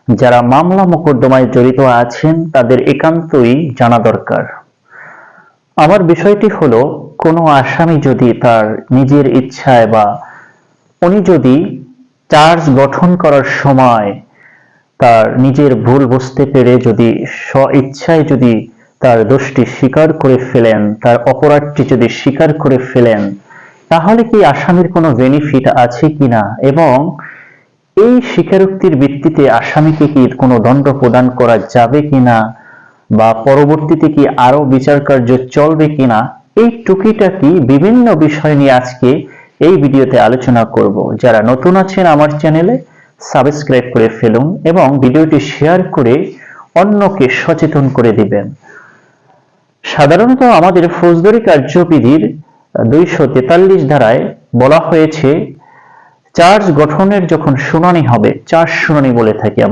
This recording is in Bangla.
যারা মামলা মোকদ্দমায় জড়িত আছেন তাদের একান্তই জানা দরকার। আমার বিষয়টি হলো, কোনো আসামি যদি তার নিজের ইচ্ছায় বা উনি যদি চার্জ গঠন করার সময় তার নিজের ভুল বুঝতে পেরে যদি স্ব-ইচ্ছায় যদি তার দোষটি স্বীকার করে ফেলেন, তার অপরাধটি যদি স্বীকার করে ফেলেন, তাহলে কি আসামির কোনো বেনিফিট আছে কিনা এবং এই স্বীকারোক্তির ভিত্তিতে আসামিকে কি কোনো দণ্ড প্রদান করা যাবে কিনা বা পরবর্তীতে কি আরো বিচার কার্য চলবে কিনা, এই টুকিটাকি বিভিন্ন বিষয় নিয়ে আজকে এই ভিডিওতে আলোচনা করব। যারা নতুন আছেন আমার চ্যানেলে সাবস্ক্রাইব করে ফেলুন এবং ভিডিওটি শেয়ার করে অন্যকে সচেতন করে দিবেন। সাধারণত আমাদের ফৌজদারি কার্যবিধির 243 ধারায় বলা হয়েছে, চার্জ গঠনের যখন শুনানি হবে, চার্জ শুনানি বলে থাকি আমরা।